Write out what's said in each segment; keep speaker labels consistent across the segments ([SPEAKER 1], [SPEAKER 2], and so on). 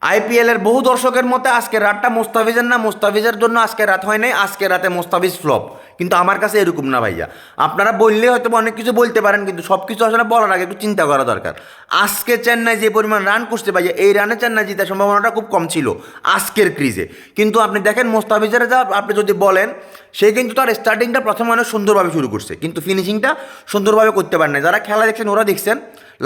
[SPEAKER 1] আইপিএলের বহু দর্শকের মতে আজকের রাতটা মোস্তাফিজের না, মোস্তাফিজের জন্য আজকের রাত হয় নাই, আজকের রাতে মোস্তাফিজ ফ্লপ। কিন্তু আমার কাছে এরকম না ভাইয়া। আপনারা বললে হয়তো অনেক কিছু বলতে পারেন, কিন্তু সব কিছু আসলে বলার আগে একটু চিন্তা করা দরকার। আজকে চেন্নাই যে পরিমাণ রান করছে ভাইয়া, এই রানে চেন্নাই জিতার সম্ভাবনাটা খুব কম ছিল আজকের ক্রিজে। কিন্তু আপনি দেখেন মোস্তাফিজের যা আপনি যদি বলেন, সে কিন্তু তার স্টার্টিংটা প্রথমে অনেক সুন্দরভাবে শুরু করছে, কিন্তু ফিনিশিংটা সুন্দরভাবে করতে পারে না। যারা খেলা দেখছেন ওরা দেখছেন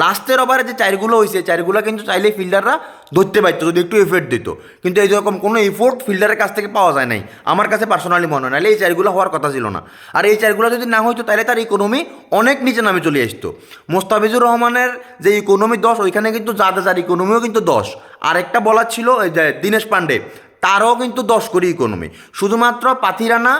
[SPEAKER 1] লাস্টের ওভারে যে চারগুলো হয়েছে, চারগুলো কিন্তু চাইলে ফিল্ডাররা ধরতে পারতো যদি একটু এফোর্ট দিত, কিন্তু এই রকম কোনো এফোর্ট ফিল্ডারের কাছ থেকে পাওয়া যায় নাই আমার কাছে পার্সোনালি মনে হয়। নাহলে এই চারগুলো হওয়ার কথা ছিল না। আর এই চারগুলো যদি না হইতো তাহলে তার ইকোনমি অনেক নিচে নামে চলে আসতো। মোস্তাফিজুর রহমানের যে ইকোনমি 10, ওইখানে কিন্তু জাদেজার ইকোনমিও কিন্তু 10। আরেকটা বলার ছিল এই যে দীনেশ পান্ডে, তারও কিন্তু 10 করে ইকোনমি। শুধুমাত্র পাথিরানা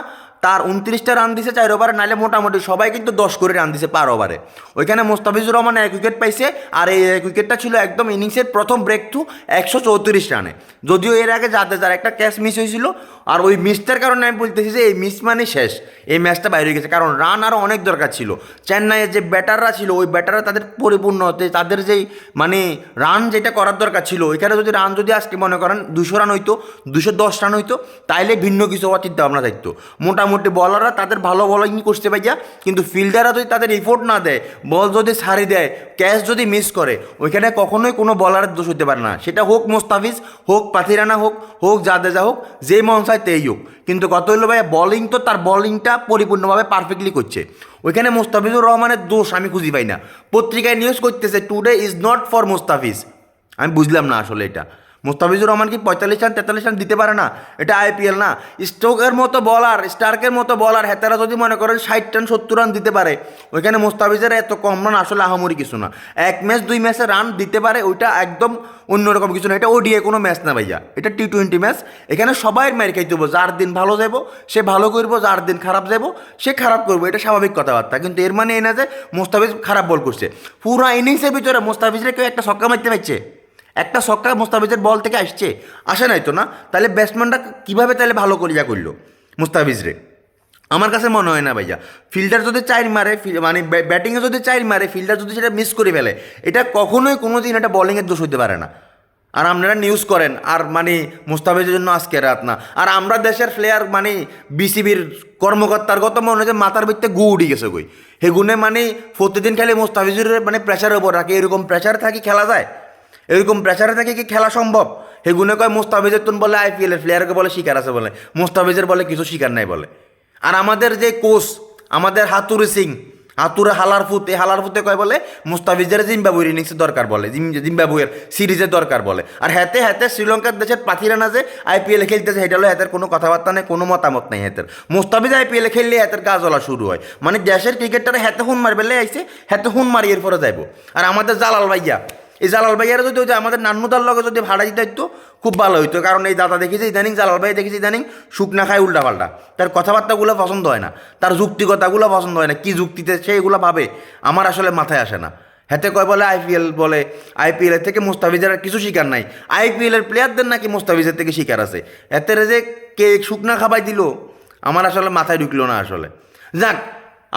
[SPEAKER 1] তার 29টা রান দিছে 4 ওভারে, নাহলে মোটামুটি সবাই কিন্তু 10 করে রান দিছে পার ওভারে। ওইখানে মোস্তাফিজুর রহমান 1 উইকেট পাইছে, আর এই 1 উইকেটটা ছিল একদম ইনিংসের প্রথম ব্রেক থ্রু 134 রানে। যদিও এর আগে যার একটা ক্যাচ মিস হয়েছিল, আর ওই মিসটার কারণে আমি বলতেছি যে এই মিস মানে শেষ, এই ম্যাচটা বাইরে হয়ে গেছে। কারণ রান আরও অনেক দরকার ছিল। চেন্নাইয়ের যে ব্যাটাররা ছিল, ওই ব্যাটাররা তাদের পরিপূর্ণ হতে, তাদের যেই মানে রান যেটা করার দরকার ছিল, ওইখানে যদি রান যদি আজকে মনে করেন 200 রান হইতো, 210 রান হইতো, তাইলে ভিন্ন কিছু হওয়ার চিন্তা ভাবনা থাকতো। মোটামুটি বলাররা তাদের ভালো বোলিং করতে পাইয়া, কিন্তু ফিল্ডাররা যদি তাদের এফোর্ট না দেয়, বল যদি ছাড়ি দেয়, ক্যাচ যদি মিস করে, ওইখানে কখনোই কোনো বলারের দোষ হতে পারে না। সেটা হোক মোস্তাফিজ, হোক পাথিরানা, হোক জাদেজা, হোক যে মন চায় তেই হোক। কিন্তু কত হলো ভাইয়া, বলিং তো তার বলিংটা পরিপূর্ণভাবে পারফেক্টলি করছে। ওইখানে মোস্তাফিজুর রহমানের দোষ আমি খুঁজি পাই না। পত্রিকায় নিউজ করতেছে today is not for Mustafiz. আমি বুঝলাম না আসলে এটা। মোস্তাফিজুর রহমান কি 45 রান 43 রান দিতে পারে না? এটা আইপিএল না। স্টোকের মতো বলার, স্টার্কের মতো বলার, হেতারা যদি মনে করেন 60 রান 70 রান দিতে পারে, ওইখানে মোস্তাফিজের এত কম রান আসলে আহামরি কিছু না। 1 ম্যাচ 2 ম্যাচে রান দিতে পারে, ওইটা একদম অন্যরকম কিছু না। এটা ওডিআই কোনো ম্যাচ না ভাইয়া, এটা টি-20 ম্যাচ। এখানে সবাই মার খাইতে হবো। যার দিন ভালো যাবো সে ভালো করবো, যার দিন খারাপ যাবো সে খারাপ করবো, এটা স্বাভাবিক কথাবার্তা। কিন্তু এর মানে এই না যে মোস্তাফিজ খারাপ বল করছে। পুরো ইনিংসের ভিতরে মোস্তাফিজরে কেউ একটা ছক্কা মারতে পারছে? একটা ছক্কা মোস্তাফিজের বল থেকে আসে নাই তো না। তাহলে ব্যাটসম্যানটা কীভাবে তাহলে ভালো করিয়া করলো মুস্তাফিজরে? আমার কাছে মনে হয় না ভাইয়া। ফিল্ডার যদি চার মারে, মানে ব্যাটিংয়ে যদি চার মারে, ফিল্ডার যদি সেটা মিস করে ফেলে, এটা কখনোই কোনো দিন এটা বলিংয়ের দোষ হতে পারে না। আর আপনারা নিউজ করেন আর মানে মুস্তাফিজের জন্য আজকে রাত না। আর আমরা দেশের প্লেয়ার মানে বিসিবির কর্মকর্তার কথা মনে হচ্ছে মাথার ভিত্তে গু উঠে গেছে কই। হেগুনে মানে প্রতিদিন খেলে মুস্তাফিজের মানে প্রেশারের উপর রাখে। এরকম প্রেশার থাকি খেলা যায়? এরকম প্রেশারে থাকে কি খেলা সম্ভব? হেগুনে কয় মুস্তাফিজের তুন বলে আইপিএলের প্লেয়ারকে বলে শিকার আছে বলে, মুস্তাফিজের বলে কিছু শিকার নাই বলে। আর আমাদের যে কোচ, আমাদের হাতুরে সিং, হাতুরে হালারফুত, এই হালারফুতে কয় বলে মুস্তাফিজের জিম্বাবুয়ের ইনিংসের দরকার বলে, জিম্বাবুয়ের সিরিজের দরকার বলে। আর হাতে হাতে শ্রীলঙ্কার দেশের পাথিরানা যে আইপিএলে খেলতেছে, সেটা হলো হাতের কোনো কথাবার্তা নেই, কোনো মতামত নেই হাতের। মুস্তাফিজ আইপিএলে খেললে হাতের গা জ্বলা শুরু হয়। মানে দেশের ক্রিকেটারে হাতে হুন মারবেলে আইসে, হাতে হুন মারি এরপরে যাইব। আর আমাদের জালাল ভাইয়া, এই জালাল ভাইয়ারা যদি ওই যে আমাদের নান্নুদার লগে যদি ভাড়া দিতে হইতো খুব ভালো হইতো। কারণ এই দাদা দেখেছি ইদানিং, জালাল ভাই দেখেছি ইদানিং শুকনা খায় উল্টা পাল্টা। তার কথাবার্তাগুলো পছন্দ হয় না, তার যুক্তিকতাগুলো পছন্দ হয় না। কী যুক্তিতে সে এগুলো ভাবে আমার আসলে মাথায় আসে না। হাতে কয় বলে আইপিএল, বলে আইপিএলের থেকে মুস্তাফিজের কিছু শিকার নাই। আইপিএলের প্লেয়ারদের নাকি মুস্তাফিজের থেকে শিকার আছে। এতে যে কে শুকনা খাবাই দিল আমার আসলে মাথায় ঢুকলো না আসলে। যাক,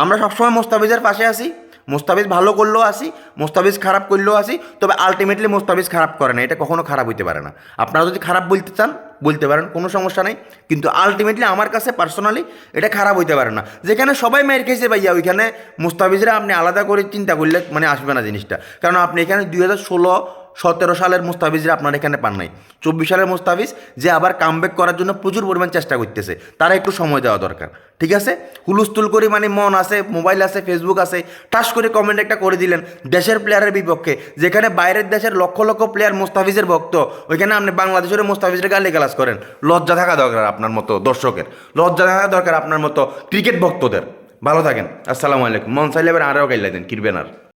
[SPEAKER 1] আমরা সবসময় মুস্তাফিজের পাশে আছি। মুস্তাফিজ ভালো করলেও আসি, মুস্তাফিজ খারাপ করলেও আসি, তবে আলটিমেটলি মুস্তাফিজ খারাপ করে না, এটা কখনো খারাপ হইতে পারে না। আপনারা যদি খারাপ বলতে চান বলতে পারেন, কোনো সমস্যা নেই। কিন্তু আলটিমেটলি আমার কাছে পার্সোনালি এটা খারাপ হইতে পারে না। যেখানে সবাই মার খেয়েছে ভাইয়া, ওইখানে মুস্তাফিজরা আপনি আলাদা করে চিন্তা করলে মানে আসবে না জিনিসটা। কারণ আপনি এখানে 2016-17 সালের মুস্তাফিজরা আপনার এখানে পান নাই। 24 সালের মুস্তাফিজ যে আবার কামব্যাক করার জন্য প্রচুর পরিমাণ চেষ্টা করতেছে, তারা একটু সময় দেওয়া দরকার। ঠিক আছে, হুলুস্থুল করে মানে মন আছে, মোবাইল আছে, ফেসবুক আছে, টাস করে কমেন্ট একটা করে দিলেন দেশের প্লেয়ারের বিপক্ষে। যেখানে বাইরের দেশের লক্ষ লক্ষ প্লেয়ার মুস্তাফিজের ভক্ত, ওইখানে আপনি বাংলাদেশের মুস্তাফিজের গালি গালাজ করেন। লজ্জা থাকা দরকার আপনার মতো দর্শকের, লজ্জা থাকা দরকার আপনার মতো ক্রিকেট ভক্তদের। ভালো থাকেন, আসসালামু আলাইকুম। মন চাইলে এবার আরও গাইলা দেন, কিরবেন আর।